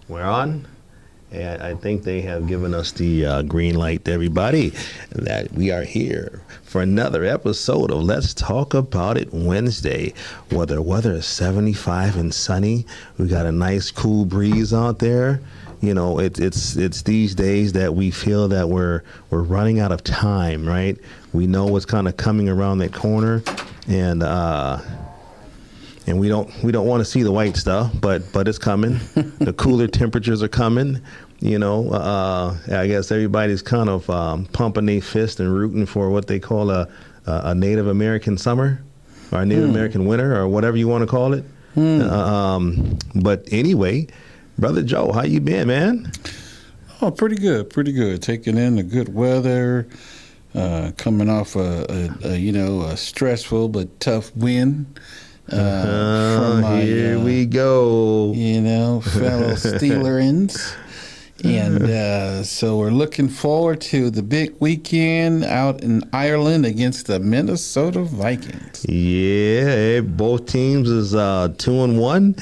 We're on. And I think they have given us the green light to everybody that we are here for another episode of Let's Talk About It Wednesday. Weather is 75 and sunny. We got a nice cool breeze out there. You know, it's these days that we feel that we're running out of time, right? We know what's kind of coming around that corner, and we don't want to see the white stuff, but it's coming. The cooler temperatures are coming. You know, I guess everybody's kind of pumping their fist and rooting for what they call a Native American summer or a Native American winter or whatever you want to call it. But anyway, Brother Joe, how you been, man? Oh, pretty good. Taking in the good weather, coming off a stressful but tough win. From my, we go. Fellow Steelers. And so we're looking forward to the big weekend out in Ireland against the Minnesota Vikings. Yeah, both teams is 2-1,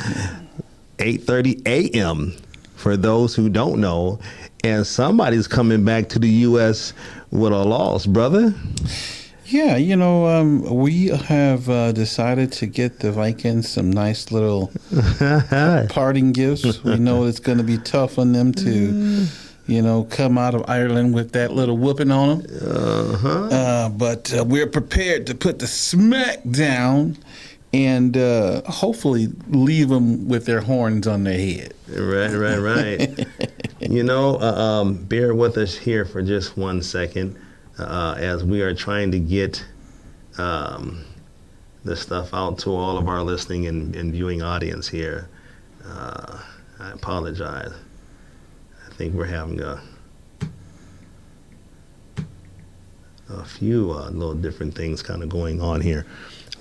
8:30 a.m. for those who don't know. And somebody's coming back to the U.S. with a loss, brother. Yeah, we have decided to get the Vikings some nice little parting gifts. We know it's going to be tough on them to, come out of Ireland with that little whooping on them. But we're prepared to put the smack down and hopefully leave them with their horns on their head. Right. Bear with us here for just 1 second. As we are trying to get this stuff out to all of our listening and viewing audience here. I apologize. I think we're having a few little different things kind of going on here.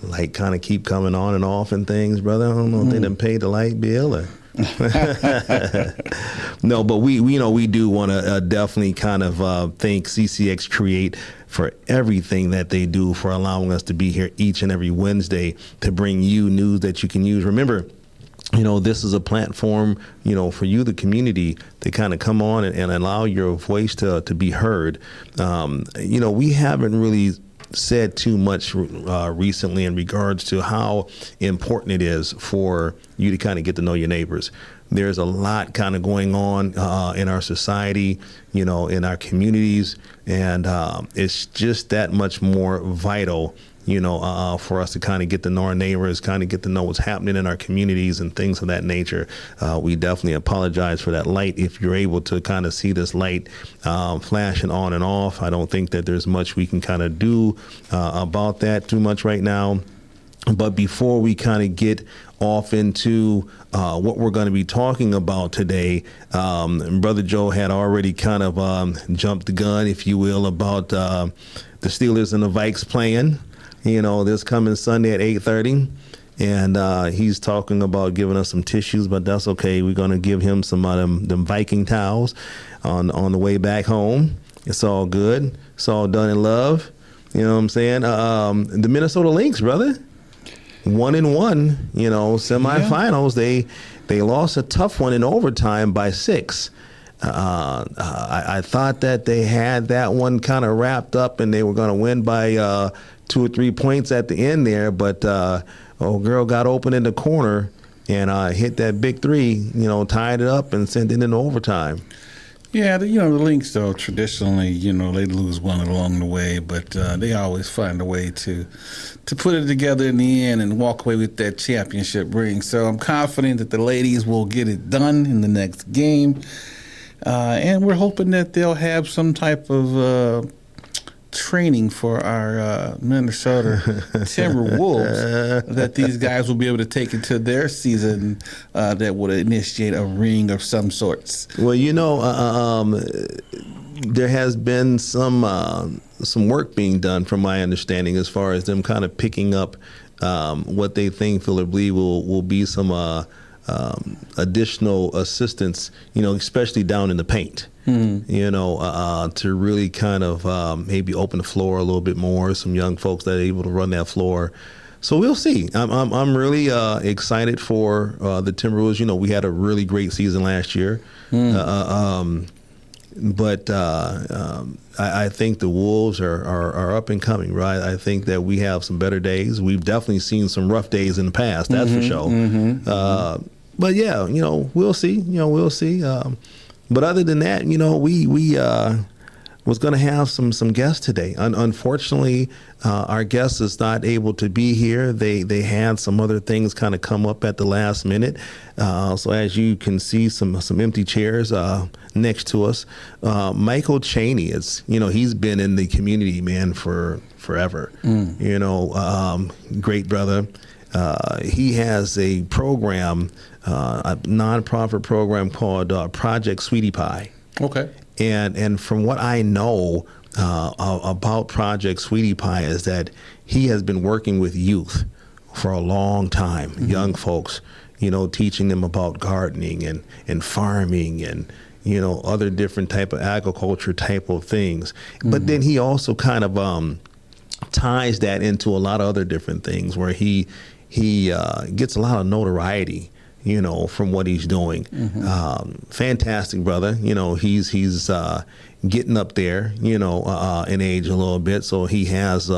Light kind of keep coming on and off and things, brother. I don't know if they done paid the light bill or... No, but we do want to definitely kind of thank CCX Create for everything that they do, for allowing us to be here each and every Wednesday to bring you news that you can use. Remember, this is a platform, for you, the community, to kind of come on and allow your voice to be heard. We haven't really said too much recently in regards to how important it is for you to kind of get to know your neighbors. There's a lot kind of going on in our society, in our communities, and it's just that much more vital, for us to kind of get to know our neighbors, kind of get to know what's happening in our communities and things of that nature. We definitely apologize for that light. If you're able to kind of see this light flashing on and off, I don't think that there's much we can kind of do about that too much right now. But before we kind of get off into what we're going to be talking about today, Brother Joe had already kind of jumped the gun, if you will, about the Steelers and the Vikes playing, this coming Sunday at 8:30. And he's talking about giving us some tissues, but that's okay. We're going to give him some of them Viking towels on the way back home. It's all good. It's all done in love. You know what I'm saying? The Minnesota Lynx, brother. 1-1, semifinals. Yeah. They lost a tough one in overtime by 6. I thought that they had that one kind of wrapped up and they were going to win by 2 or 3 points at the end there. But old girl got open in the corner and hit that big 3, tied it up and sent it into overtime. Yeah, the Lynx, though, traditionally, they lose one along the way, but they always find a way to put it together in the end and walk away with that championship ring. So I'm confident that the ladies will get it done in the next game. And we're hoping that they'll have some type of training for our Minnesota Timberwolves that these guys will be able to take into their season that would initiate a ring of some sorts. Well, there has been some work being done, from my understanding, as far as them kind of picking up what they think Philip Lee will be some additional assistance, especially down in the paint. To really kind of maybe open the floor a little bit more. Some young folks that are able to run that floor. So we'll see. I'm really excited for the Timberwolves. You know, we had a really great season last year. But I think the Wolves are up and coming, right? I think that we have some better days. We've definitely seen some rough days in the past, that's for sure. But yeah, you know, we'll see. We'll see. But other than that, you know, we was going to have some guests today. Unfortunately, our guest is not able to be here. They had some other things kind of come up at the last minute. So as you can see, some empty chairs next to us. Michael Chaney is, you know, he's been in the community, man, for forever. You know, great brother. He has a program, a nonprofit program called Project Sweetie Pie. Okay. And from what I know about Project Sweetie Pie is that he has been working with youth for a long time, young folks, you know, teaching them about gardening and farming and, you know, other different type of agriculture type of things. But then he also kind of ties that into a lot of other different things where he gets a lot of notoriety, you know, from what he's doing. Fantastic brother. You know, he's getting up there, you know, in age a little bit. So he has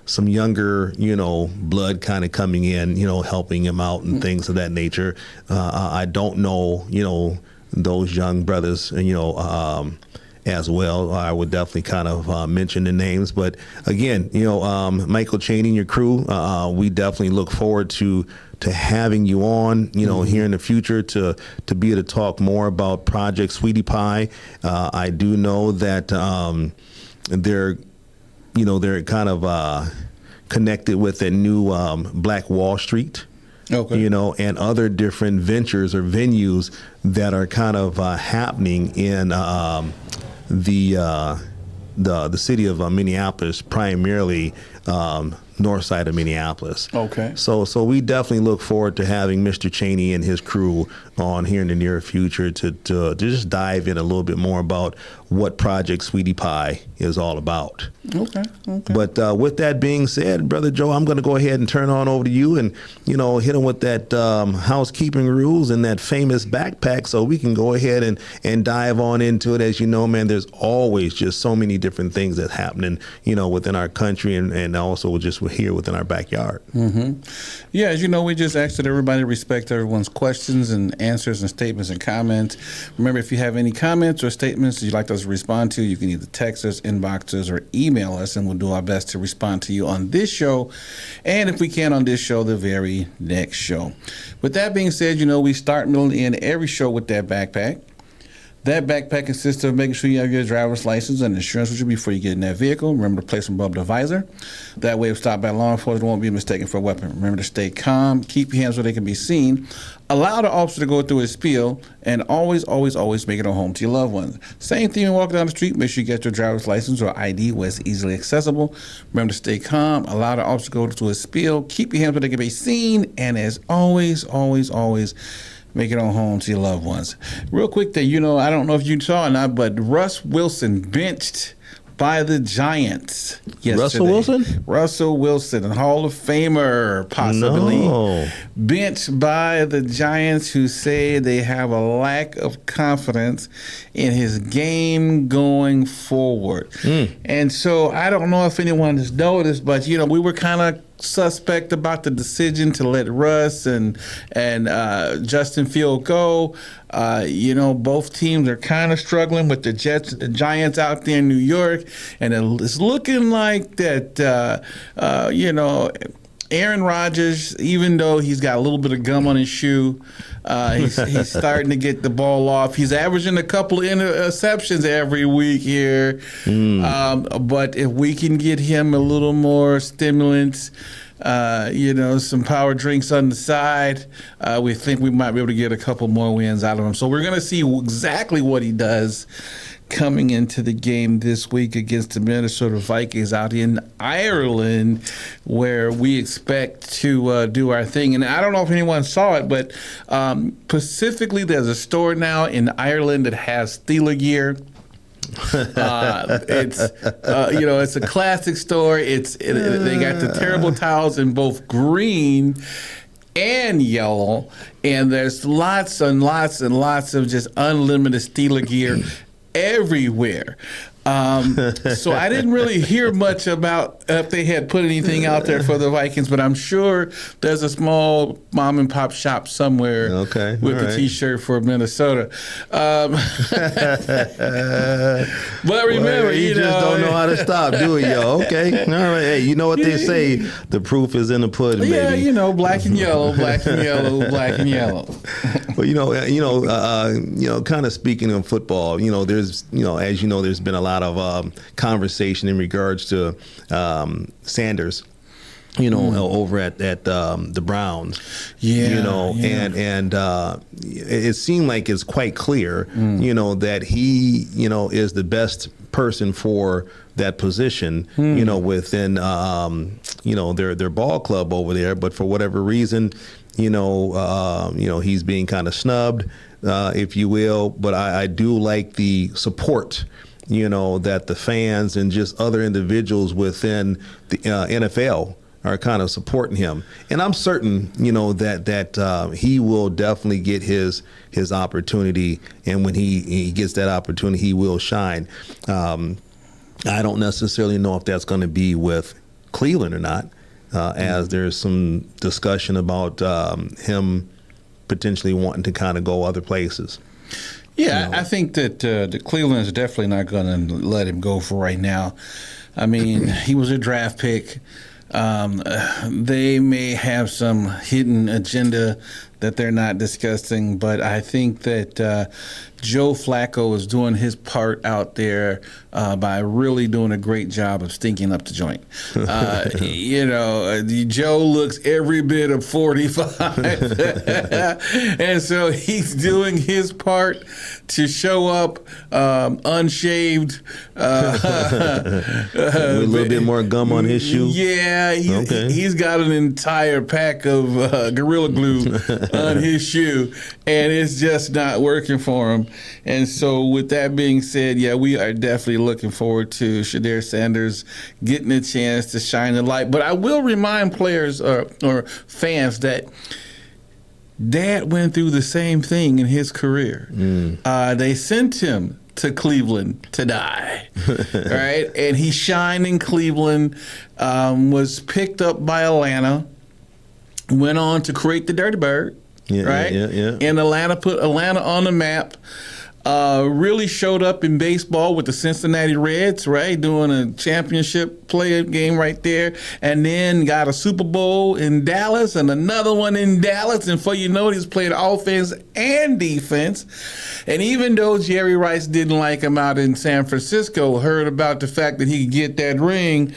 some younger, you know, blood kind of coming in, you know, helping him out and things of that nature. I don't know, you know, those young brothers, you know, as well. I would definitely kind of mention the names. But again, you know, Michael Chaney and your crew, we definitely look forward to having you on, you know, here in the future to be able to talk more about Project Sweetie Pie. I do know that they're kind of connected with a new Black Wall Street. Okay. You know, and other different ventures or venues that are kind of happening in the city of Minneapolis, primarily north side of Minneapolis. Okay. So we definitely look forward to having Mr. Chaney and his crew on here in the near future to just dive in a little bit more about what Project Sweetie Pie is all about. Okay. But with that being said, Brother Joe, I'm going to go ahead and turn on over to you and, you know, hit him with that housekeeping rules and that famous backpack so we can go ahead and dive on into it. As you know, man, there's always just so many different things that's happening, you know, within our country and also just here within our backyard. Yeah, as you know, we just ask that everybody respect everyone's questions and answers and statements and comments. Remember, if you have any comments or statements that you'd like us to respond to, you can either text us, inbox us, or email us, and we'll do our best to respond to you on this show. And if we can on this show, the very next show. With that being said, you know, we start, middle, and end every show with that backpack. That backpack consists of making sure you have your driver's license and insurance with you before you get in that vehicle. Remember to place them above the visor. That way, if stopped by law enforcement, it won't be mistaken for a weapon. Remember to stay calm, keep your hands where they can be seen, allow the officer to go through his spiel, and always, always, always make it home to your loved ones. Same thing when walking down the street, make sure you get your driver's license or ID where it's easily accessible. Remember to stay calm, allow the officer to go through his spiel, keep your hands where they can be seen, and as always, always, always, make it on home to your loved ones. Real quick thing, you know, I don't know if you saw or not, but Russ Wilson benched by the Giants yesterday. Russell Wilson? Russell Wilson, a Hall of Famer, possibly. No. Benched by the Giants, who say they have a lack of confidence in his game going forward. And so I don't know if anyone has noticed, but, you know, we were kind of suspect about the decision to let Russ and Justin Field go. You know, both teams are kind of struggling with the Jets and the Giants out there in New York, and it's looking like that, you know, Aaron Rodgers, even though he's got a little bit of gum on his shoe, he's starting to get the ball off. He's averaging a couple of interceptions every week here. But if we can get him a little more stimulants, you know, some power drinks on the side, we think we might be able to get a couple more wins out of him. So we're going to see exactly what he does coming into the game this week against the Minnesota Vikings out in Ireland, where we expect to do our thing. And I don't know if anyone saw it, but specifically there's a store now in Ireland that has Steeler gear. It's a classic story. They got the terrible towels in both green and yellow, and there's lots and lots and lots of just unlimited Steeler gear everywhere. So I didn't really hear much about if they had put anything out there for the Vikings, but I'm sure there's a small mom and pop shop somewhere with a T-shirt for Minnesota. But remember, you just don't know how to stop, do you? Okay, all right. Hey, you know what they say? The proof is in the pudding, baby. Yeah, black and yellow, black and yellow, black and yellow. But kind of speaking of football, there's, as you know, there's been a lot of conversation in regards to Sanders, over at the Browns, and it seemed like it's quite clear, that he, is the best person for that position, within, their ball club over there. But for whatever reason, he's being kind of snubbed, if you will. But I do like the support, that the fans and just other individuals within the NFL are kind of supporting him. And I'm certain, that he will definitely get his opportunity. And when he gets that opportunity, he will shine. I don't necessarily know if that's going to be with Cleveland or not, as there's some discussion about him potentially wanting to kind of go other places. Yeah, I think that the Cleveland is definitely not going to let him go for right now. I mean, he was a draft pick. They may have some hidden agenda that they're not discussing, but I think that Joe Flacco is doing his part out there by really doing a great job of stinking up the joint. Joe looks every bit of 45, and so he's doing his part to show up unshaved, with a little bit more gum on his shoe. Yeah, he's got an entire pack of Gorilla Glue on his shoe, and it's just not working for him. And so with that being said, yeah, we are definitely looking forward to Shedeur Sanders getting a chance to shine the light. But I will remind players or fans that Dad went through the same thing in his career. They sent him to Cleveland to die, right? And he shined in Cleveland, was picked up by Atlanta, went on to create the Dirty Bird, right? Yeah. And Atlanta put Atlanta on the map. Really showed up in baseball with the Cincinnati Reds, right? Doing a championship play game right there. And then got a Super Bowl in Dallas and another one in Dallas. And before you know it, he's played offense and defense. And even though Jerry Rice didn't like him out in San Francisco, heard about the fact that he could get that ring.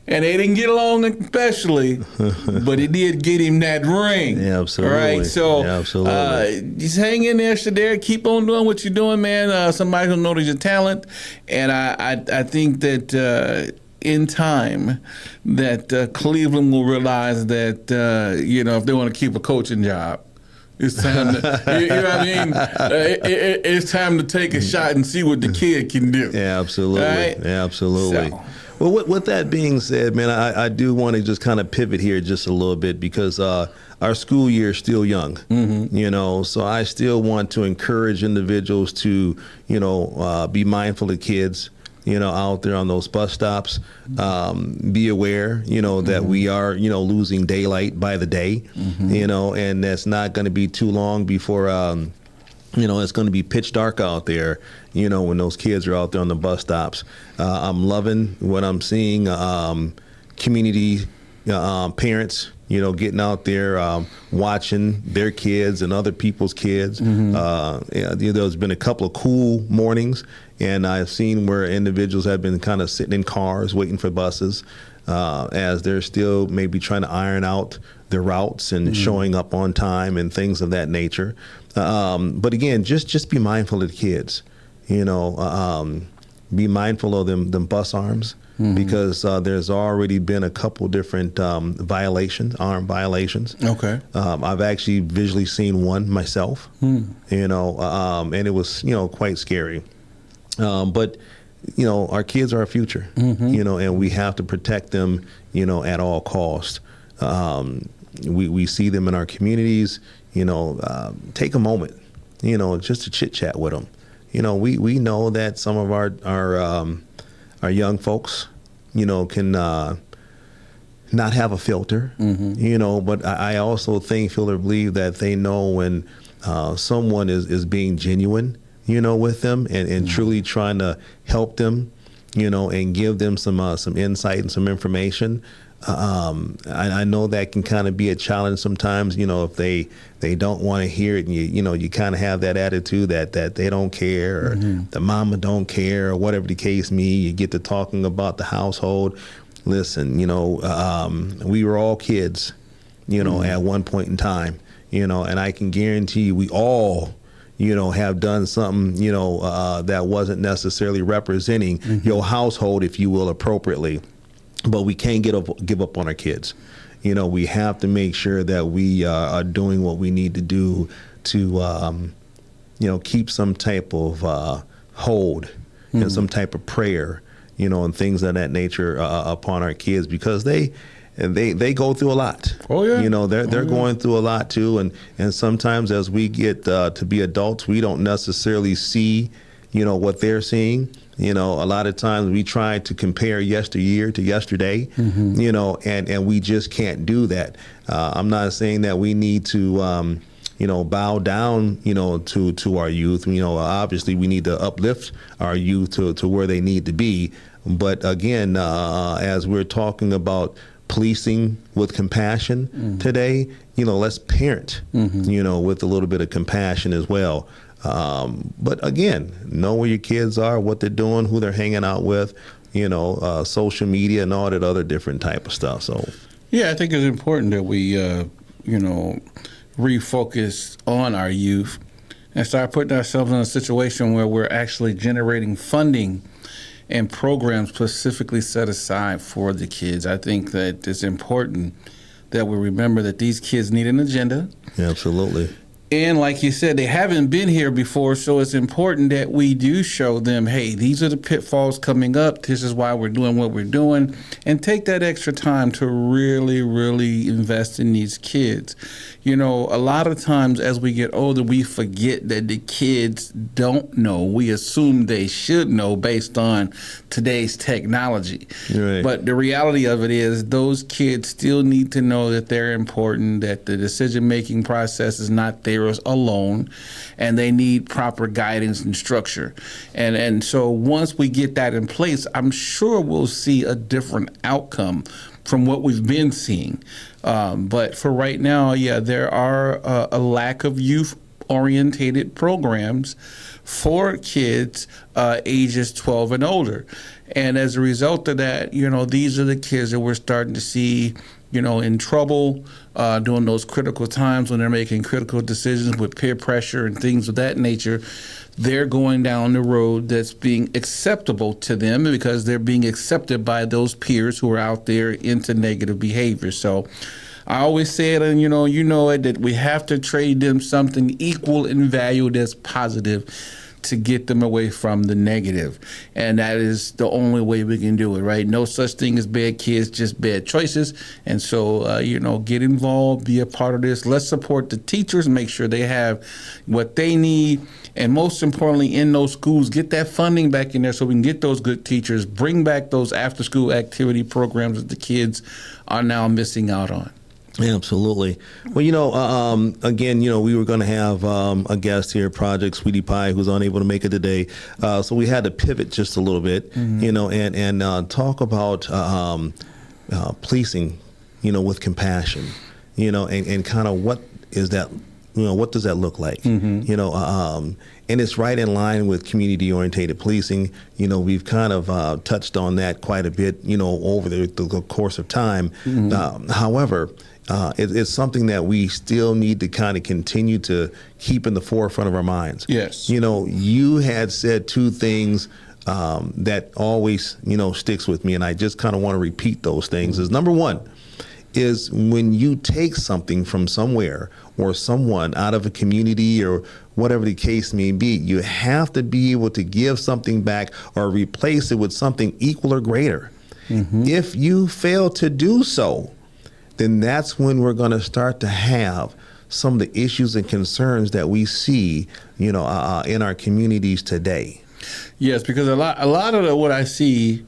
And they didn't get along especially, but it did get him that ring. Yeah, absolutely. Right, so absolutely. Just hang in there, Shedeur. Keep on doing what you're doing, man. Somebody who knows your talent. And I think that in time that Cleveland will realize that, if they want to keep a coaching job, it's time to, you know what I mean? It's time to take a shot and see what the kid can do. Yeah, absolutely. Right? Yeah, absolutely. So. Well, with that being said, man, I do want to just kind of pivot here just a little bit because our school year is still young, so I still want to encourage individuals to, be mindful of kids, out there on those bus stops. Be aware, that we are, losing daylight by the day, and that's not going to be too long before, it's going to be pitch dark out there, when those kids are out there on the bus stops. I'm loving what I'm seeing, community parents, getting out there, watching their kids and other people's kids. There's been a couple of cool mornings, and I've seen where individuals have been kind of sitting in cars waiting for buses as they're still maybe trying to iron out their routes and showing up on time and things of that nature. But again, just be mindful of the kids, be mindful of them bus arms, because there's already been a couple different arm violations. Okay. I've actually visually seen one myself, and it was, quite scary. But our kids are our future, and we have to protect them, at all costs. We see them in our communities, take a moment, just to chit chat with them. We know that some of our young folks, can not have a filter, but I also feel or believe that they know when someone is being genuine, with them and truly trying to help them, and give them some insight and some information. I know that can kind of be a challenge sometimes, if they don't want to hear it, and you kind of have that attitude that they don't care, or the mama don't care, or whatever the case may be. You get to talking about the household. Listen, we were all kids, at one point in time, and I can guarantee you we all, have done something, that wasn't necessarily representing your household, if you will, appropriately. But we can't give up on our kids. We have to make sure that we are doing what we need to do to, keep some type of hold and some type of prayer, and things of that nature upon our kids, because they go through a lot. Oh yeah. They're going through a lot too, and sometimes as we get to be adults, we don't necessarily see, what they're seeing. A lot of times we try to compare yesteryear to yesterday, and we just can't do that. I'm not saying that we need to, bow down, to our youth. Obviously we need to uplift our youth to where they need to be. But again, as we're talking about policing with compassion today, let's parent, with a little bit of compassion as well. But again, know where your kids are, what they're doing, who they're hanging out with, social media and all that other different type of stuff. So, yeah, I think it's important that we, refocus on our youth and start putting ourselves in a situation where we're actually generating funding and programs specifically set aside for the kids. I think that it's important that we remember that these kids need an agenda. Absolutely. And like you said, they haven't been here before, so it's important that we do show them, hey, these are the pitfalls coming up. This is why we're doing what we're doing. And take that extra time to really, really invest in these kids. A lot of times as we get older, we forget that the kids don't know. We assume they should know based on today's technology. Right. But the reality of it is those kids still need to know that they're important, that the decision-making process is not theirs alone, and they need proper guidance and structure. And so once we get that in place, I'm sure we'll see a different outcome from what we've been seeing. But for right now, yeah, there are a lack of youth-orientated programs for kids ages 12 and older. And as a result of that, these are the kids that we're starting to see, in trouble during those critical times when they're making critical decisions with peer pressure and things of that nature. They're going down the road that's being acceptable to them because they're being accepted by those peers who are out there into negative behavior. So I always say it, and it, that we have to trade them something equal in value that's positive to get them away from the negative. And that is the only way we can do it, right? No such thing as bad kids, just bad choices. And so, get involved, be a part of this. Let's support the teachers, make sure they have what they need. And most importantly, in those schools, get that funding back in there so we can get those good teachers, bring back those after-school activity programs that the kids are now missing out on. Absolutely. Well, again, we were going to have a guest here, Project Sweetie Pie, who's unable to make it today. So we had to pivot just a little bit, and talk about policing, with compassion, and kind of what is that, what does that look like? And it's right in line with community-oriented policing. We've kind of touched on that quite a bit, over the course of time. However, it's something that we still need to kind of continue to keep in the forefront of our minds. Yes. You had said two things that always, sticks with me, and I just kind of want to repeat those things. Is number one is when you take something from somewhere or someone out of a community or whatever the case may be. You have to be able to give something back or replace it with something equal or greater. If you fail to do so, then that's when we're going to start to have some of the issues and concerns that we see, in our communities today. Yes, because a lot of what I see,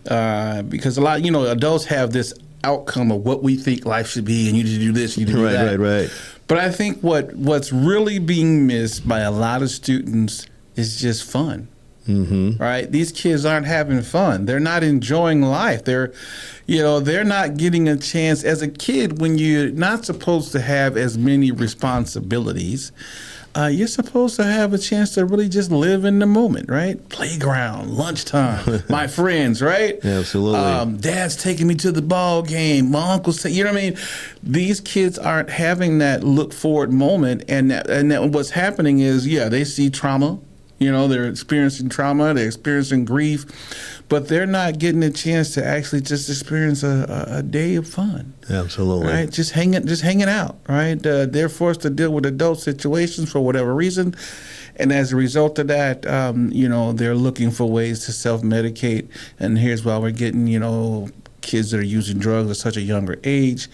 because a lot, adults have this outcome of what we think life should be, and you need to do this, you need to do that. Right. But I think what's really being missed by a lot of students is just fun. Right? These kids aren't having fun. They're not enjoying life. They're not getting a chance. As a kid, when you're not supposed to have as many responsibilities, you're supposed to have a chance to really just live in the moment, right? Playground, lunchtime, my friends, right? Absolutely. Dad's taking me to the ball game. My uncle's, you know what I mean? These kids aren't having that look forward moment, and what's happening is, they see trauma. They're experiencing trauma, they're experiencing grief, but they're not getting a chance to actually just experience a day of fun. Absolutely. Right? Just hanging out, right? They're forced to deal with adult situations for whatever reason. And as a result of that, they're looking for ways to self-medicate. And here's why we're getting, kids that are using drugs at such a younger age.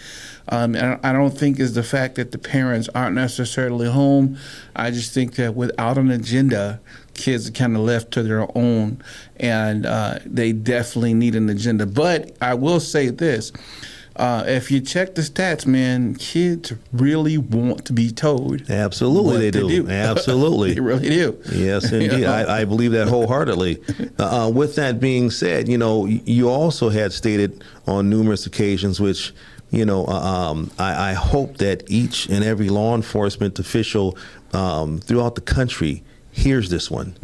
And I don't think it's the fact that the parents aren't necessarily home. I just think that without an agenda, kids are kind of left to their own, and they definitely need an agenda. But I will say this. If you check the stats, man, kids really want to be told. Absolutely, they do. Absolutely. They really do. Yes, indeed. I believe that wholeheartedly. With that being said, you also had stated on numerous occasions, which, I hope that each and every law enforcement official throughout the country hears this one.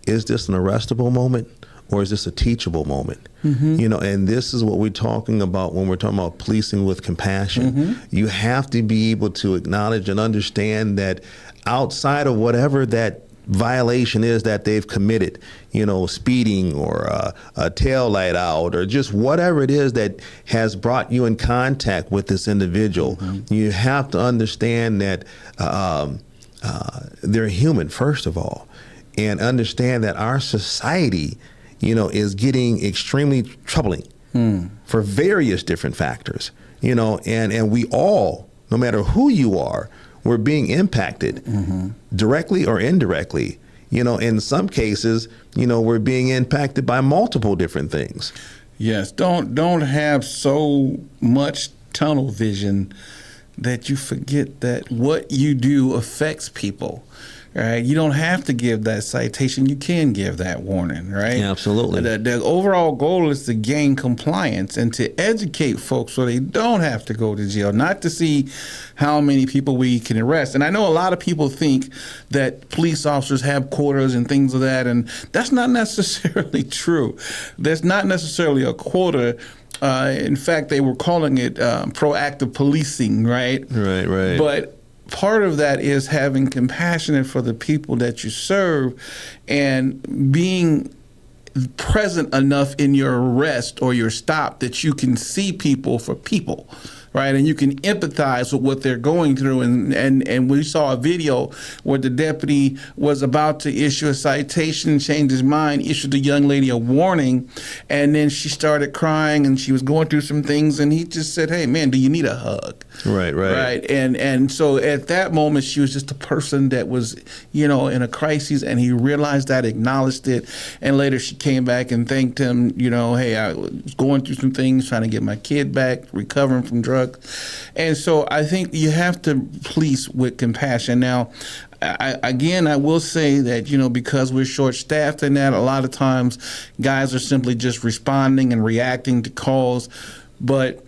Is this an arrestable moment? Or is this a teachable moment? And this is what we're talking about when we're talking about policing with compassion. You have to be able to acknowledge and understand that outside of whatever that violation is that they've committed, speeding or a tail light out or just whatever it is that has brought you in contact with this individual, you have to understand that they're human, first of all, and understand that our society is getting extremely troubling for various different factors, and we all, no matter who you are, we're being impacted directly or indirectly. In some cases, we're being impacted by multiple different things. Yes, don't have so much tunnel vision that you forget that what you do affects people. Right, you don't have to give that citation. You can give that warning, right? Absolutely. The overall goal is to gain compliance and to educate folks so they don't have to go to jail, not to see how many people we can arrest. And I know a lot of people think that police officers have quotas and things of that, and that's not necessarily true. There's not necessarily a quota. In fact, they were calling it proactive policing, right? Right. But part of that is having compassion for the people that you serve and being present enough in your arrest or your stop that you can see people for people, right? And you can empathize with what they're going through. And we saw a video where the deputy was about to issue a citation, change his mind, issued the young lady a warning, and then she started crying and she was going through some things, and he just said, "Hey, man, do you need a hug?" Right. And so at that moment, she was just a person that was, in a crisis, and he realized that, acknowledged it, and later she came back and thanked him, "Hey, I was going through some things, trying to get my kid back, recovering from drugs." And so I think you have to police with compassion. Now, I will say that, because we're short-staffed in that, a lot of times guys are simply just responding and reacting to calls. But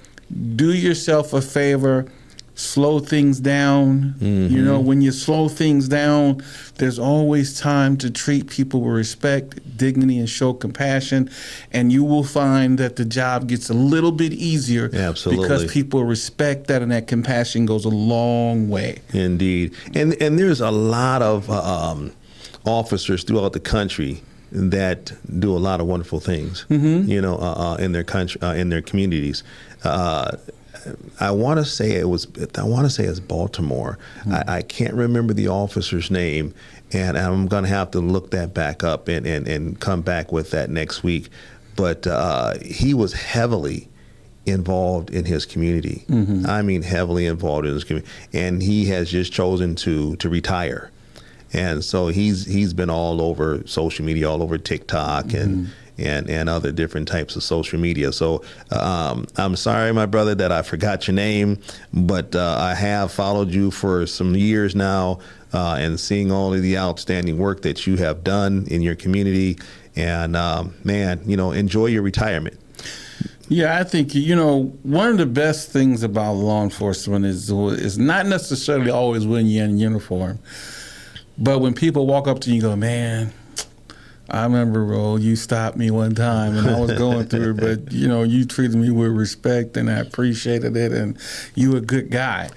do yourself a favor, slow things down. When you slow things down, there's always time to treat people with respect, dignity, and show compassion. And you will find that the job gets a little bit easier. Absolutely. Because people respect that, and that compassion goes a long way. Indeed. And there's a lot of officers throughout the country that do a lot of wonderful things, in their country, in their communities. I want to say it's Baltimore. I can't remember the officer's name, and I'm going to have to look that back up and come back with that next week. But he was heavily involved in his community. I mean, heavily involved in his community, and he has just chosen to retire. And so he's been all over social media, all over TikTok and other different types of social media. So I'm sorry, my brother, that I forgot your name, but I have followed you for some years now, and seeing all of the outstanding work that you have done in your community. And man, enjoy your retirement. Yeah, I think, one of the best things about law enforcement is not necessarily always when you're in uniform, but when people walk up to you and go, man, I remember, you stopped me one time and I was going through it, but, you treated me with respect and I appreciated it, and you were a good guy.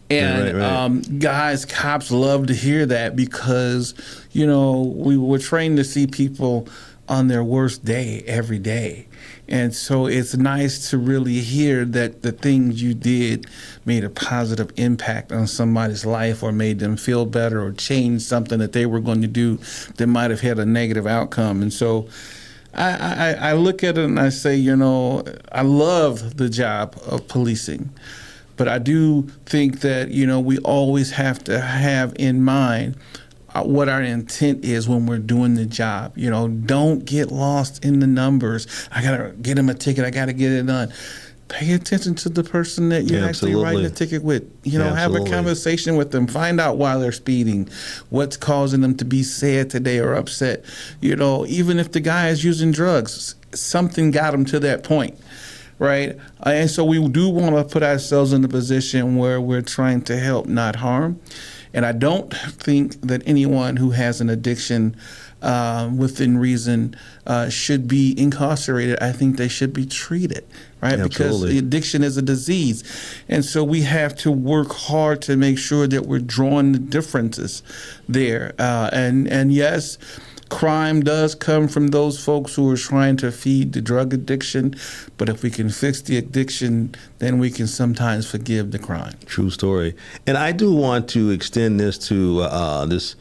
And right. Guys, cops love to hear that because, we were trained to see people on their worst day every day. And so it's nice to really hear that the things you did made a positive impact on somebody's life, or made them feel better, or changed something that they were going to do that might have had a negative outcome. And so I look at it and I say, I love the job of policing, but I do think that, we always have to have in mind what our intent is when we're doing the job. Don't get lost in the numbers. I got to get him a ticket. I got to get it done. Pay attention to the person that you're actually writing the ticket with. Have a conversation with them. Find out why they're speeding, what's causing them to be sad today or upset. Even if the guy is using drugs, something got him to that point. Right? And so we do want to put ourselves in a position where we're trying to help, not harm. And I don't think that anyone who has an addiction within reason should be incarcerated. I think they should be treated, right? Absolutely. Because the addiction is a disease. And so we have to work hard to make sure that we're drawing the differences there. And yes, crime does come from those folks who are trying to feed the drug addiction, but if we can fix the addiction, then we can sometimes forgive the crime. True story. And I do want to extend this to this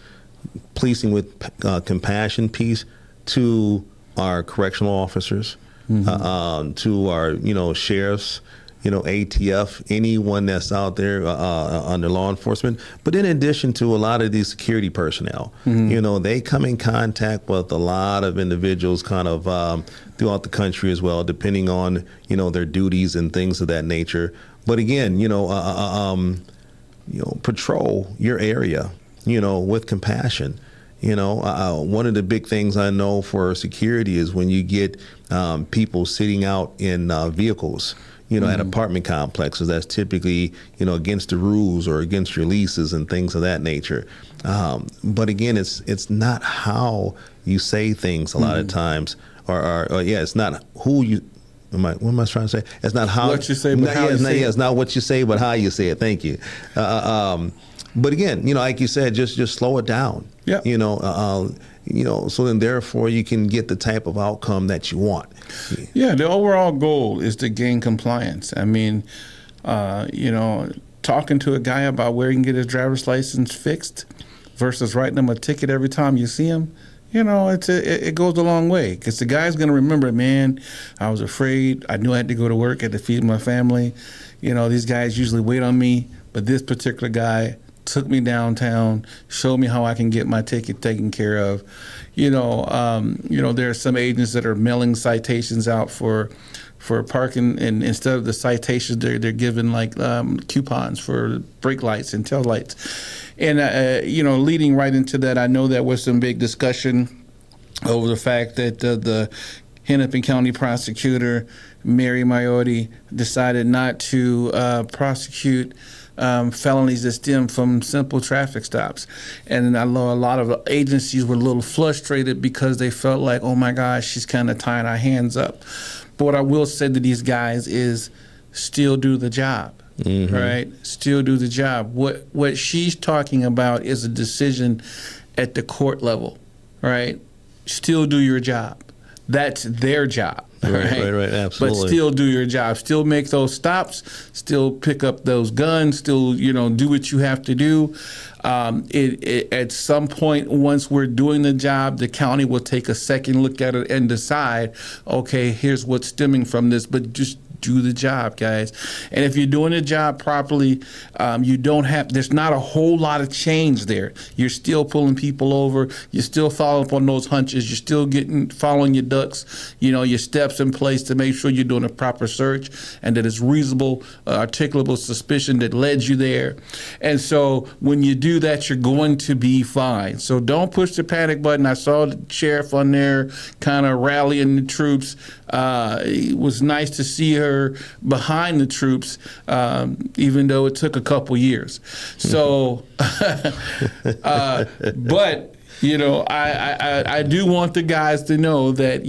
policing with compassion piece to our correctional officers, to our sheriffs, ATF, anyone that's out there under law enforcement. But in addition to a lot of these security personnel, they come in contact with a lot of individuals kind of throughout the country as well, depending on, their duties and things of that nature. But again, patrol your area, with compassion. One of the big things I know for security is when you get people sitting out in vehicles, at apartment complexes, that's typically, against the rules or against releases and things of that nature. But again, it's not how you say things a lot of times, or it's not who you. What am I trying to say? It's not how what you say, but how you say it. It's not what you say, but how you say it. Thank you. But again, like you said, just slow it down. Yeah. So then therefore you can get the type of outcome that you want. Yeah, the overall goal is to gain compliance. I mean, talking to a guy about where he can get his driver's license fixed versus writing him a ticket every time you see him, it goes a long way, because the guy's going to remember, man, I was afraid. I knew I had to go to work, I had to feed my family. These guys usually wait on me, but this particular guy took me downtown, showed me how I can get my ticket taken care of. There are some agents that are mailing citations out for parking, and instead of the citations, they're given like coupons for brake lights and tail lights. And leading right into that, I know there was some big discussion over the fact that the Hennepin County prosecutor, Mary Maiotti, decided not to prosecute felonies that stem from simple traffic stops. And I know a lot of agencies were a little frustrated because they felt like, oh my gosh, she's kind of tying our hands up. But what I will say to these guys is still do the job, right? Still do the job. What she's talking about is a decision at the court level, right? Still do your job. That's their job. Right, absolutely. But still do your job. Still make those stops. Still pick up those guns. Still, do what you have to do. At some point, once we're doing the job, the county will take a second look at it and decide, okay, here's what's stemming from this. But just do the job, guys. And if you're doing the job properly, there's not a whole lot of change there. You're still pulling people over. You're still following up on those hunches. You're still following your ducks, your steps in place to make sure you're doing a proper search and that it's reasonable, articulable suspicion that led you there. And so when you do that, you're going to be fine. So don't push the panic button. I saw the sheriff on there kind of rallying the troops. It was nice to see her behind the troops, even though it took a couple years. So, but I do want the guys to know that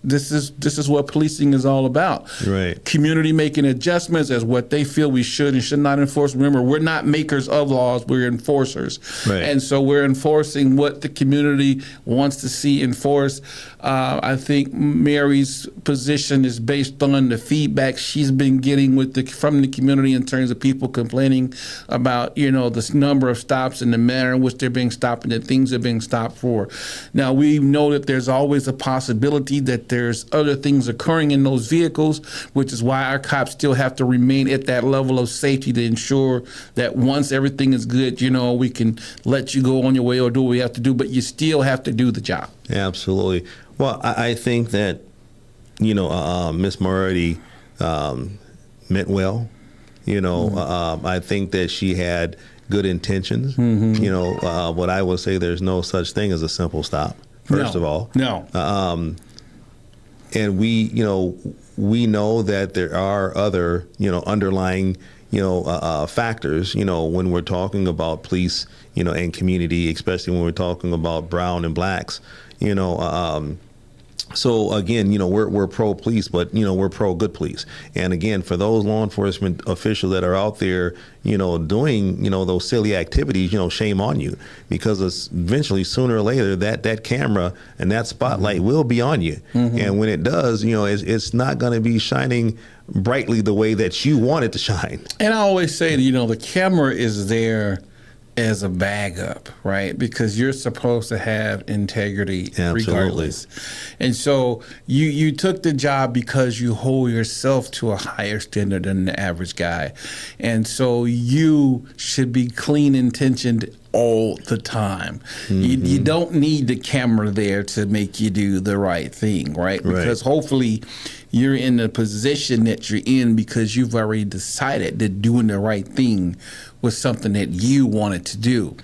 this is what policing is all about. Right. Community making adjustments as what they feel we should and should not enforce. Remember, we're not makers of laws; we're enforcers. Right. And so we're enforcing what the community wants to see enforced. I think Mary's position is based on the feedback she's been getting from the community in terms of people complaining about this number of stops and the manner in which they're being stopped and the things are being stopped for. Now, we know that there's always a possibility that there's other things occurring in those vehicles, which is why our cops still have to remain at that level of safety to ensure that once everything is good, we can let you go on your way or do what we have to do, but you still have to do the job. Absolutely. Well, I think that, Miss Moretti meant well. I think that she had good intentions. Mm-hmm. What I will say, there's no such thing as a simple stop, first of all. No. And we know that there are other, underlying, factors, when we're talking about police, and community, especially when we're talking about brown and blacks, So again, we're pro police, but we're pro good police. And again, for those law enforcement officials that are out there, doing those silly activities, shame on you, because eventually, sooner or later, that camera and that spotlight will be on you. Mm-hmm. And when it does, it's not going to be shining brightly the way that you want it to shine. And I always say, the camera is there as a bag up, right? Because you're supposed to have integrity. Absolutely. Regardless. And so you took the job because you hold yourself to a higher standard than the average guy. And so you should be clean intentioned all the time. Mm-hmm. You don't need the camera there to make you do the right thing, right? Because hopefully you're in the position that you're in because you've already decided that doing the right thing was something that you wanted to do.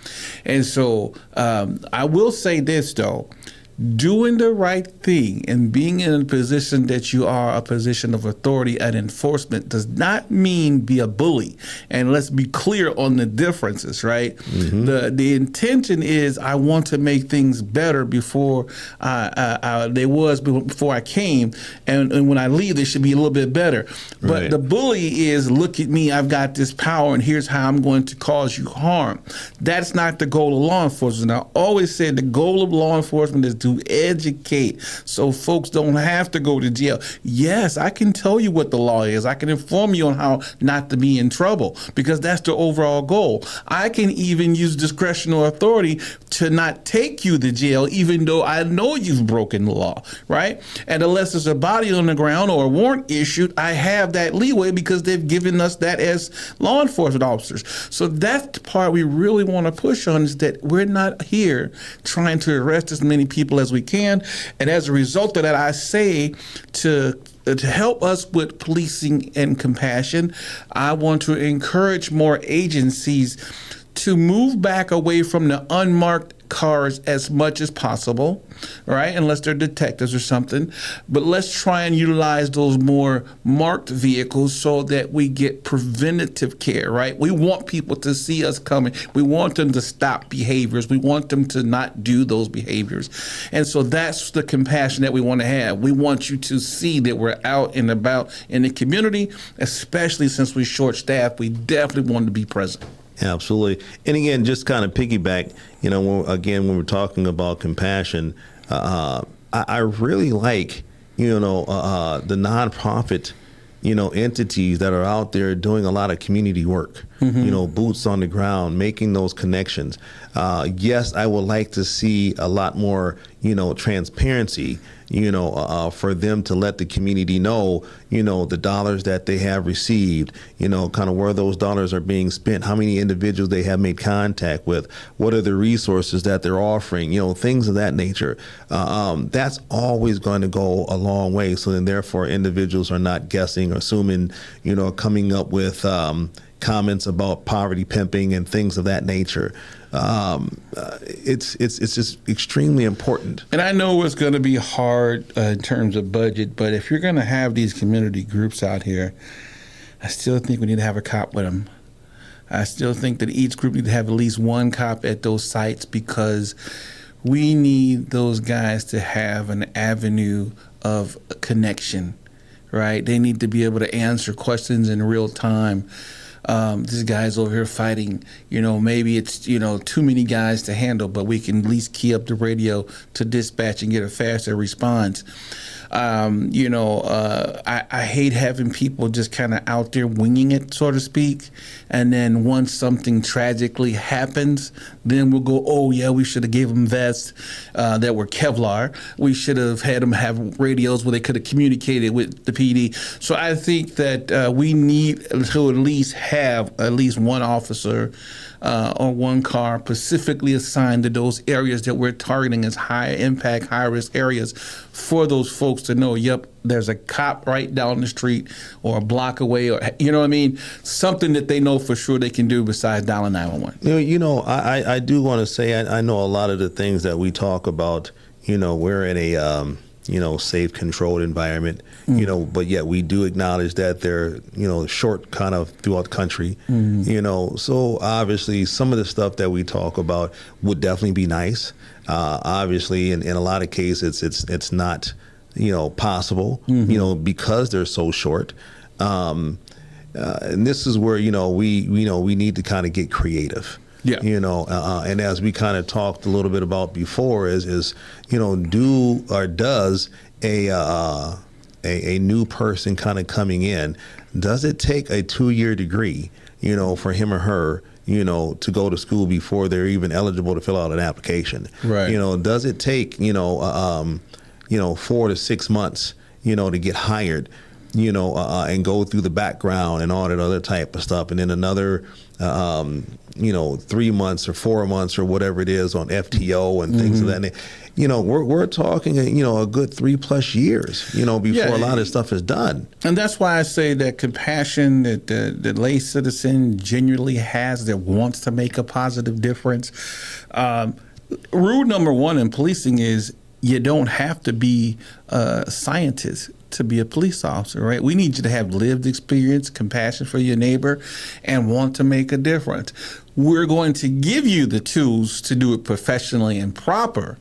And so I will say this, though. Doing the right thing and being in a position that you are a position of authority and enforcement does not mean be a bully. And let's be clear on the differences, right? Mm-hmm. The intention is I want to make things better before before I came. And when I leave, they should be a little bit better. But the bully is, look at me, I've got this power, and here's how I'm going to cause you harm. That's not the goal of law enforcement. I always said the goal of law enforcement is to educate so folks don't have to go to jail. Yes, I can tell you what the law is. I can inform you on how not to be in trouble, because that's the overall goal. I can even use discretionary authority to not take you to jail, even though I know you've broken the law, right? And unless there's a body on the ground or a warrant issued, I have that leeway because they've given us that as law enforcement officers. So that's the part we really want to push on, is that we're not here trying to arrest as many people as we can. And as a result of that, I say to help us with policing and compassion, I want to encourage more agencies to move back away from the unmarked cars as much as possible, right? Unless they're detectives or something. But let's try and utilize those more marked vehicles so that we get preventative care, right? We want people to see us coming. We want them to stop behaviors. We want them to not do those behaviors. And so that's the compassion that we want to have. We want you to see that we're out and about in the community, especially since we're short-staffed. We definitely want to be present. Absolutely. And again, just kind of piggyback, when we're talking about compassion, I really like, the nonprofit, entities that are out there doing a lot of community work, boots on the ground, making those connections. Yes, I would like to see a lot more, transparency, for them to let the community know, the dollars that they have received, kind of where those dollars are being spent, how many individuals they have made contact with, what are the resources that they're offering, things of that nature. That's always going to go a long way. So then therefore individuals are not guessing or assuming, coming up with comments about poverty pimping and things of that nature. It's just extremely important. And I know it's going to be hard in terms of budget, but if you're going to have these community groups out here, I still think we need to have a cop with them. I still think that each group needs to have at least one cop at those sites, because we need those guys to have an avenue of connection, right? They need to be able to answer questions in real time. This guy's over here fighting, maybe it's, too many guys to handle, but we can at least key up the radio to dispatch and get a faster response. I hate having people just kind of out there winging it, so to speak. And then once something tragically happens, then we'll go, oh, yeah, we should have gave them vests that were Kevlar. We should have had them have radios where they could have communicated with the PD. So I think that we need to at least have at least one officer or one car specifically assigned to those areas that we're targeting as high impact, high risk areas, for those folks to know, yep, there's a cop right down the street or a block away, or, something that they know for sure they can do besides dialing 911. I do want to say, I know a lot of the things that we talk about, we're in a, safe, controlled environment, but yet we do acknowledge that they're, short kind of throughout the country, so obviously some of the stuff that we talk about would definitely be nice. Obviously, in a lot of cases, it's not, possible, because they're so short. And this is where, we need to kind of get creative. Yeah. And as we kind of talked a little bit about before is does a new person kind of coming in, does it take a 2-year degree, for him or her, to go to school before they're even eligible to fill out an application? Right. Does it take, 4 to 6 months, to get hired, and go through the background and all that other type of stuff, and then another 3 months or 4 months or whatever it is on FTO and things of that nature. We're talking a good 3+ years, before a lot of stuff is done. And that's why I say that compassion that the lay citizen genuinely has, that wants to make a positive difference. Rule number one in policing is you don't have to be a scientist to be a police officer, right? We need you to have lived experience, compassion for your neighbor, and want to make a difference. We're going to give you the tools to do it professionally and proper,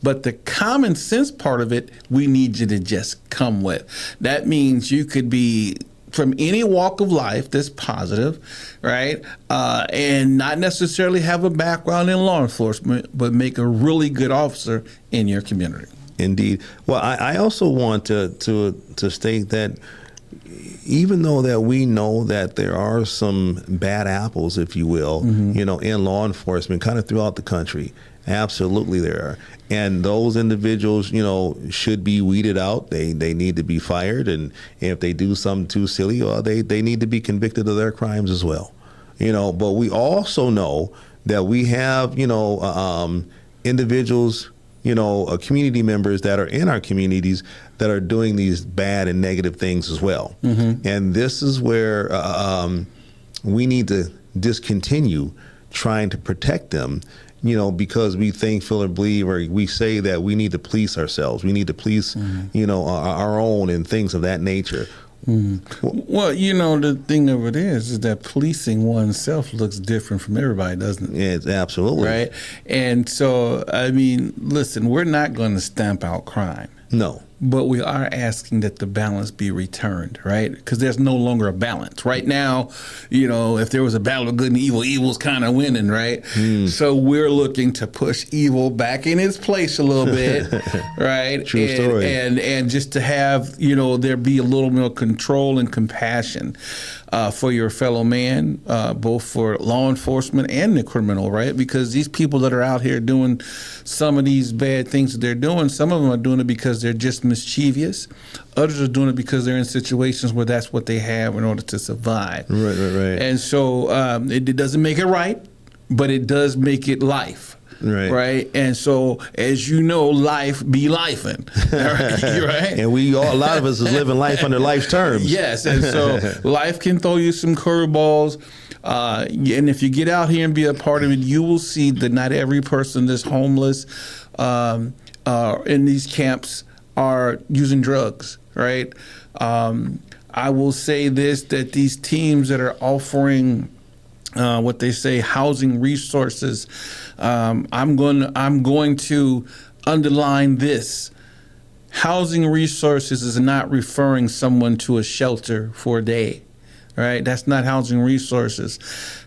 but the common sense part of it, we need you to just come with. That means you could be from any walk of life that's positive, right? And not necessarily have a background in law enforcement, but make a really good officer in your community. Indeed. Well, I also want to state that even though that we know that there are some bad apples, if you will, in law enforcement kind of throughout the country, absolutely there are. And those individuals, should be weeded out. They need to be fired. And if they do something too silly, well, they need to be convicted of their crimes as well. But we also know that we have, individuals, community members that are in our communities that are doing these bad and negative things as well. And this is where we need to discontinue trying to protect them, because we think, feel, or believe, or we say that we need to police ourselves. We need to police, our own and things of that nature. Well, the thing of it is that policing oneself looks different from everybody, doesn't it? It's absolutely. Right? And so, listen, we're not going to stamp out crime. No. but we are asking that the balance be returned, right? Because there's no longer a balance. Right now, if there was a battle of good and evil, evil's kind of winning, right? So we're looking to push evil back in its place a little bit, right? True story. And just to have, there be a little more control and compassion for your fellow man, both for law enforcement and the criminal, right? Because these people that are out here doing some of these bad things that they're doing, some of them are doing it because they're just mischievous. Others are doing it because they're in situations where that's what they have in order to survive. Right. And so it doesn't make it right, but it does make it life. Right. And so, as you know, life be lifing. Right. And a lot of us is living life under life's terms. Yes. And so life can throw you some curveballs. And if you get out here and be a part of it, you will see that not every person that's homeless in these camps are using drugs. Right. I will say this, that these teams that are offering what they say housing resources, I'm going to underline this. Housing resources is not referring someone to a shelter for a day. Right? That's not housing resources.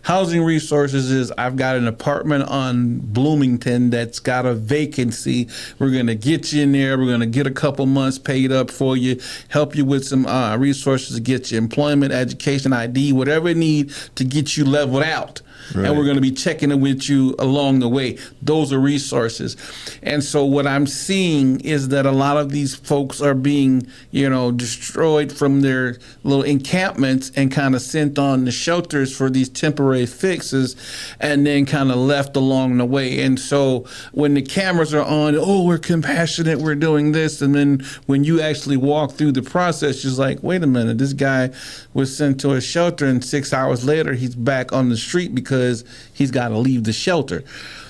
Housing resources is, I've got an apartment on Bloomington that's got a vacancy. We're going to get you in there. We're going to get a couple months paid up for you, help you with some resources to get you employment, education, ID, whatever you need to get you leveled out. Right. And we're going to be checking it with you along the way. Those are resources. And so what I'm seeing is that a lot of these folks are being, destroyed from their little encampments and kind of sent on the shelters for these temporary fixes and then kind of left along the way. And so when the cameras are on, we're compassionate, we're doing this. And then when you actually walk through the process, you're like, wait a minute, this guy was sent to a shelter and 6 hours later he's back on the street because he's got to leave the shelter.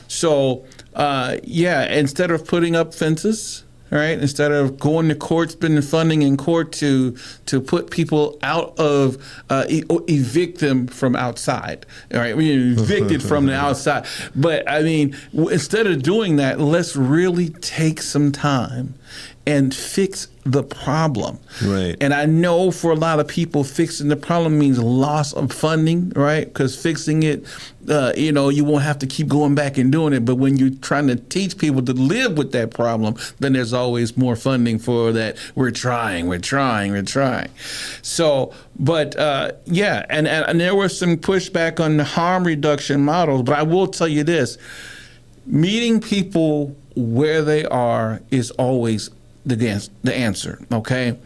So, instead of putting up fences, right, instead of going to court, spending funding in court to put people out of, evict them from outside, all right, evicted from the outside. But, instead of doing that, let's really take some time and fix the problem. Right. And I know for a lot of people, fixing the problem means loss of funding, right? Because fixing it, you won't have to keep going back and doing it. But when you're trying to teach people to live with that problem, then there's always more funding for that. We're trying. So, but and there was some pushback on the harm reduction models. But I will tell you this, meeting people where they are is always the answer, okay?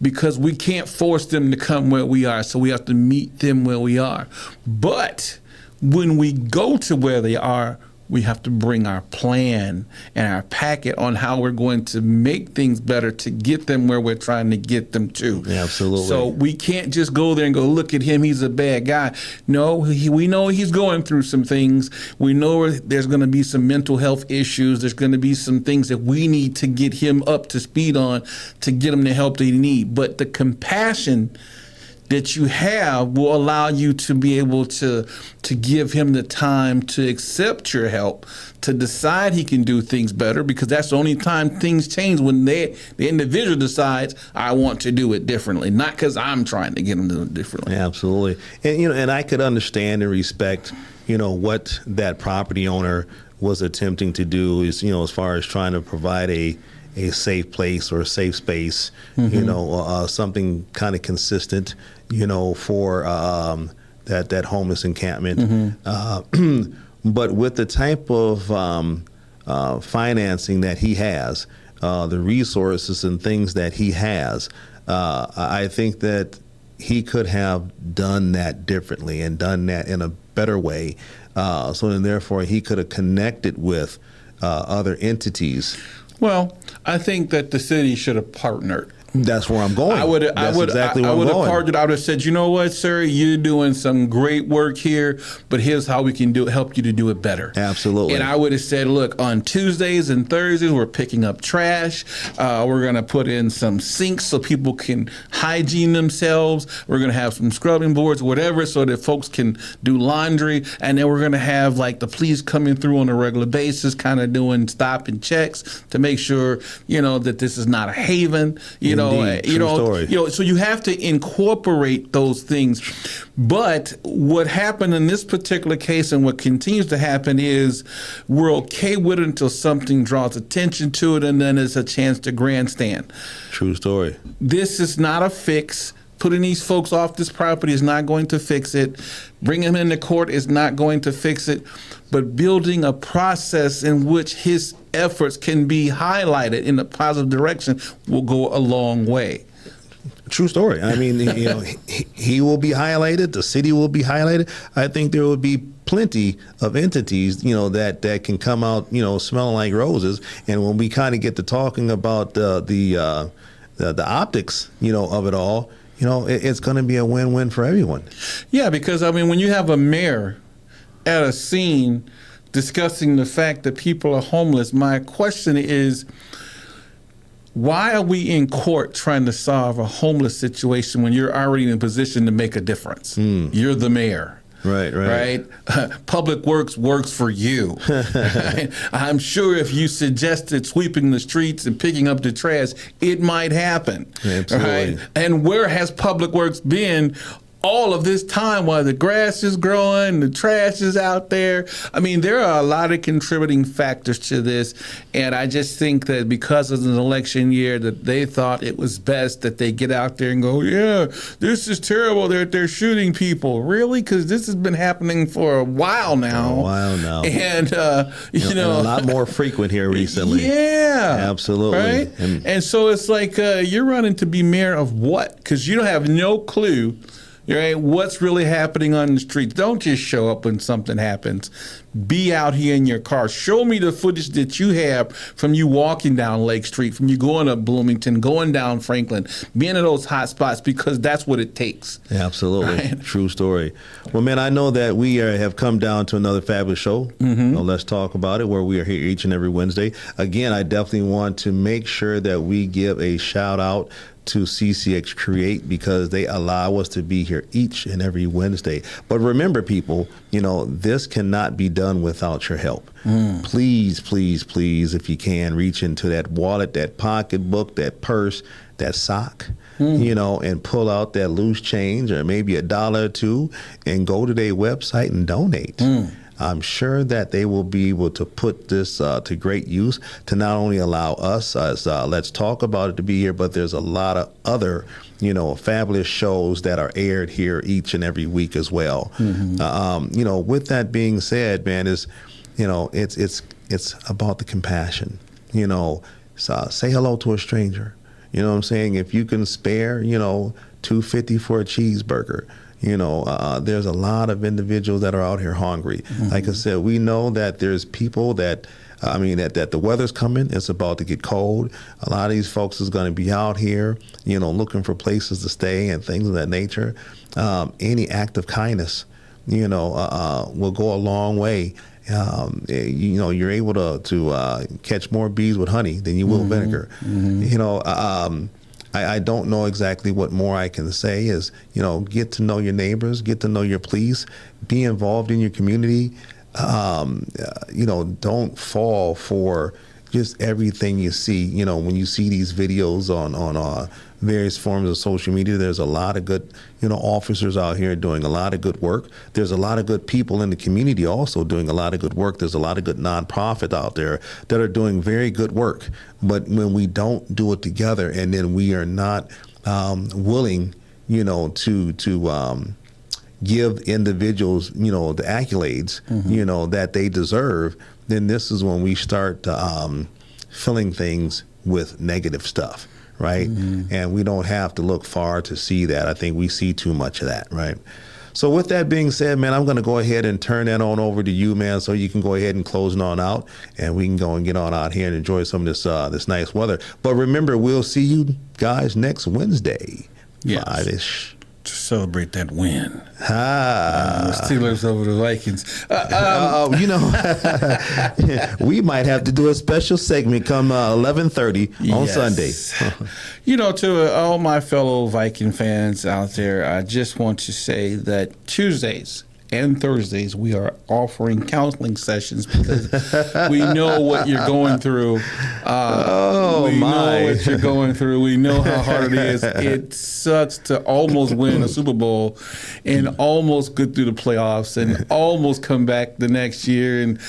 Because we can't force them to come where we are, so we have to meet them where we are. But when we go to where they are, we have to bring our plan and our packet on how we're going to make things better to get them where we're trying to get them to. Yeah, absolutely. So we can't just go there and go, look at him, he's a bad guy. No, we know he's going through some things. We know there's going to be some mental health issues. There's going to be some things that we need to get him up to speed on to get him the help that he needs. But the compassion that you have will allow you to be able to give him the time to accept your help, to decide he can do things better, because that's the only time things change, when the individual decides, I want to do it differently, not because I'm trying to get him to do it differently. Absolutely. And and I could understand and respect what that property owner was attempting to do is as far as trying to provide a safe place or a safe space, something kind of consistent, for that homeless encampment. But with the type of financing that he has, the resources and things that he has, I think that he could have done that differently and done that in a better way. So then therefore he could have connected with other entities. Well, I think that the city should have partnered. That's where I'm going. I would That's have exactly where I'm going. partnered. I would have said, you know what, sir, you're doing some great work here, but here's how we can help you to do it better. Absolutely. And I would have said, look, on Tuesdays and Thursdays, we're picking up trash. We're going to put in some sinks so people can hygiene themselves. We're going to have some scrubbing boards, whatever, so that folks can do laundry. And then we're going to have like the police coming through on a regular basis, kind of doing stop and checks to make sure, that this is not a haven, Indeed. True story. So you have to incorporate those things. But what happened in this particular case and what continues to happen is we're okay with it until something draws attention to it, and then there's a chance to grandstand. True story. This is not a fix. Putting these folks off this property is not going to fix it. Bringing him into court is not going to fix it. But building a process in which his efforts can be highlighted in a positive direction will go a long way. True story. I mean, he will be highlighted. The city will be highlighted. I think there will be plenty of entities, that can come out, smelling like roses. And when we kind of get to talking about the optics, of it all, it's going to be a win-win for everyone. Yeah, because when you have a mayor at a scene discussing the fact that people are homeless, my question is, why are we in court trying to solve a homeless situation when you're already in a position to make a difference? You're the mayor. Right. Public Works works for you. Right? I'm sure if you suggested sweeping the streets and picking up the trash, it might happen. Absolutely. Right? And where has Public Works been all of this time while the grass is growing, the trash is out there? There are a lot of contributing factors to this, and I just think that because of an election year that they thought it was best that they get out there and go, yeah, this is terrible, they're shooting people. Really? Because this has been happening for a while now. And, and a lot more frequent here recently. Yeah. Absolutely. Right? And so it's like you're running to be mayor of what? Because you don't have no clue. Right? What's really happening on the streets? Don't just show up when something happens. Be out here in your car. Show me the footage that you have from you walking down Lake Street, from you going up Bloomington, going down Franklin, being in those hot spots, because that's what it takes. Absolutely. Right? True story. Well, man, I know that we have come down to another fabulous show. Let's Talk About It, where we are here each and every Wednesday. Again, I definitely want to make sure that we give a shout out to CCX Create, because they allow us to be here each and every Wednesday. But remember, people, this cannot be done without your help. Please, please, please, if you can, reach into that wallet, that pocketbook, that purse, that sock, and pull out that loose change or maybe $1 or $2 and go to their website and donate. I'm sure that they will be able to put this to great use to not only allow us as Let's Talk About It to be here, but there's a lot of other, fabulous shows that are aired here each and every week as well. With that being said, man, it's about the compassion. So say hello to a stranger. You know what I'm saying? If you can spare, $2.50 for a cheeseburger. There's a lot of individuals that are out here hungry. Like I said, we know that there's people that the weather's coming. It's about to get cold. A lot of these folks is going to be out here, looking for places to stay and things of that nature. Any act of kindness, will go a long way. You're able to catch more bees with honey than you will vinegar. I don't know exactly what more I can say is, get to know your neighbors, get to know your police, be involved in your community. Don't fall for just everything you see. When you see these videos on various forms of social media, there's a lot of good, officers out here doing a lot of good work. There's a lot of good people in the community also doing a lot of good work. There's a lot of good nonprofit out there that are doing very good work. But when we don't do it together, and then we are not willing, to give individuals, the accolades, that they deserve, then this is when we start filling things with negative stuff. Right. And we don't have to look far to see that. I think we see too much of that. Right. So with that being said, man, I'm going to go ahead and turn that on over to you, man, so you can go ahead and close it on out, and we can go and get on out here and enjoy some of this nice weather. But remember, we'll see you guys next Wednesday. Yes. 5-ish. To celebrate that win. The Steelers over the Vikings. We might have to do a special segment come 11:30 on Sunday. To all my fellow Viking fans out there, I just want to say that Tuesdays and Thursdays we are offering counseling sessions because we know what you're going through. We know what you're going through. We know how hard it is. It sucks to almost win a Super Bowl and almost get through the playoffs and almost come back the next year. And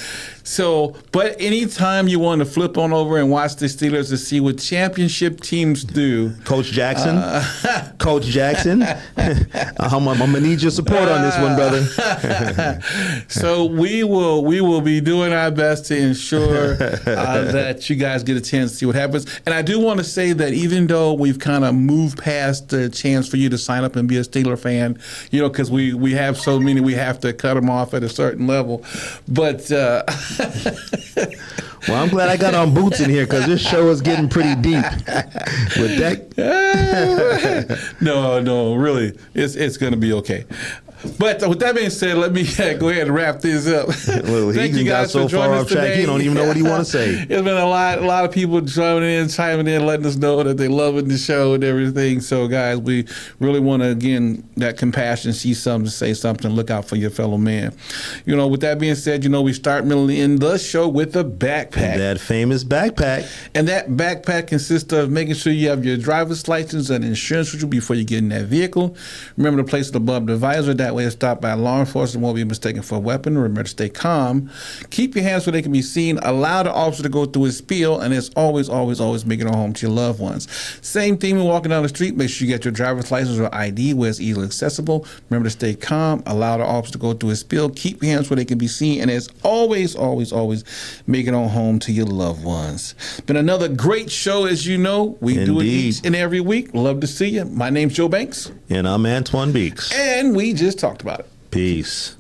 so, but anytime you want to flip on over and watch the Steelers to see what championship teams do. Coach Jackson, I'm going to need your support on this one, brother. So we will be doing our best to ensure that you guys get a chance to see what happens. And I do want to say that even though we've kind of moved past the chance for you to sign up and be a Steeler fan, because we have so many, we have to cut them off at a certain level. But well, I'm glad I got on boots in here because this show is getting pretty deep. With that, no, really, it's going to be okay. But with that being said, let me go ahead and wrap this up. Well, Thank you guys for joining us today. He don't even know what he want to say. It's been a lot of people chiming in, letting us know that they loving the show and everything. So, guys, we really want to, again, that compassion, see something, say something, look out for your fellow man. With that being said, we start, middle, and end the show with a backpack. That famous backpack. And that backpack consists of making sure you have your driver's license and insurance with you before you get in that vehicle. Remember to place it above the visor. That way, if stopped by law enforcement, won't be mistaken for a weapon. Remember to stay calm. Keep your hands where they can be seen. Allow the officer to go through his spiel, and it's always making it home to your loved ones. Same thing when walking down the street. Make sure you get your driver's license or ID where it's easily accessible. Remember to stay calm. Allow the officer to go through his spiel. Keep your hands where they can be seen, and it's always make it on home to your loved ones. Been another great show, as you know. We do it each and every week. Love to see you. My name's Joe Banks. And I'm Anthijuan Beeks. And we just talked about it. Peace.